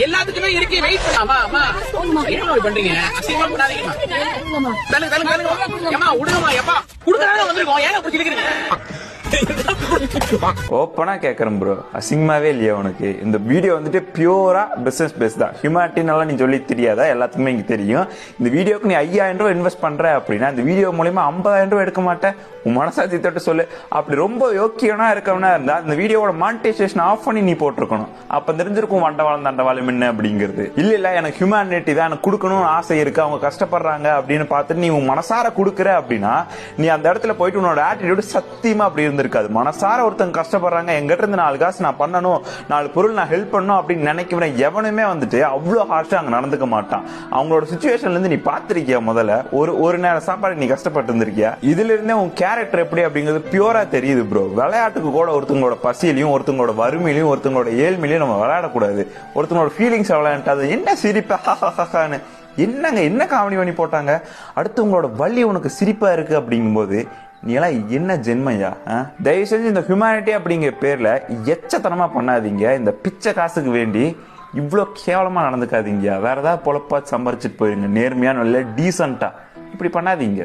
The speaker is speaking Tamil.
எல்லாத்துக்குமே இருக்கு. வெயிட் பண்றீங்க. அசிங்கமா பண்ணாதீங்கம்மா. விடுங்கம்மா. எப்பா குடுக்கறாங்க வந்திருக்கோம். ஏன் அப்படி கேக்குறீங்க? ஓப்பனா கேக்குறேன் ப்ரோ, அசிங்கமாவே இல்லையா உனக்கு? இந்த வீடியோ வந்துட்டு பியூரா பிசினஸ் பேஸ் தான். ஹியூமனிட்டினால நீ சொல்லி தெரியாதா? எல்லாத்துக்குமே இங்க தெரியும். இந்த வீடியோக்கு நீ 5000 ரூபாய் இன்வெஸ்ட் பண்ற அப்படின்னா இந்த வீடியோ மூலமா 50000 ரூபாய் எடுக்க மாட்டேன்? உன் மனசாட்சி தொட்டு சொல்லு. அப்படி ரொம்ப யோக்கியனா இருக்கவனா இருந்தா இந்த வீடியோட மானிட்டைசேஷன் ஆஃப் பண்ணி நீ போட்டிருக்கணும். அப்ப தெரிஞ்சிருக்கும் வண்டவாளம் தண்டவாளம் என்ன அப்படிங்கிறது. இல்ல எனக்கு ஹியூமனிட்டி தான், எனக்கு கொடுக்கணும்னு ஆசை இருக்கு, அவங்க கஷ்டப்படுறாங்க அப்படின்னு பார்த்துட்டு நீ உன் மனசார கொடுக்குற அப்படின்னா நீ அந்த இடத்துல போயிட்டு உன்னோட ஆட்டிடியூட் சத்தியமா அப்படி இருந்திருக்காது. மனசார ஒருத்தங்க கஷ்டப்படுறாங்க, எங்கிட்ட இருந்து 4 காசு நான் பண்ணணும், 4 பொருள் நான் ஹெல்ப் பண்ணணும் அப்படின்னு நினைக்கிறேன் எவனுமே வந்துட்டு அவ்வளவு ஹார்ஷா அங்க நடந்துக்க மாட்டான். அவங்களோட சிச்சுவேஷன்ல இருந்து நீ பாத்திருக்கியா? முதல்ல ஒரு நேரம் சாப்பாடு நீ கஷ்டப்பட்டு இருந்திருக்கியா? இதுல இருந்தே உன் கேரக்டர் எப்படி அப்படிங்கிறது பியூரா தெரியுது ப்ரோ. விளையாட்டுக்கு கூட ஒருத்தங்களோட பசியிலையும் ஒருத்தங்களோட வறுமையிலையும் ஒருத்தங்களோட ஏழ்மையிலையும் நம்ம விளையாடக்கூடாது. ஒருத்தங்களோட ஃபீலிங்ஸ் விளையாண்டாது என்ன சிரிப்பான்னு என்னங்க என்ன காமெடி பண்ணி போட்டாங்க. அடுத்து உங்களோட வலி உனக்கு சிரிப்பா இருக்கு அப்படிங்கும்போது நீ எல்லாம் என்ன ஜென்மையா? தயவு செஞ்சு இந்த ஹியூமனிட்டி அப்படிங்கிற பேர்ல எச்சத்தனமா பண்ணாதீங்க. இந்த பிச்சை காசுக்கு வேண்டி இவ்வளவு கேவலமா நடந்துக்காதீங்க. வேற ஏதாவது பொழப்பா சம்பாரிச்சுட்டு போயிருங்க. நேர்மையா நல்ல டீசென்டா இப்படி பண்ணாதீங்க.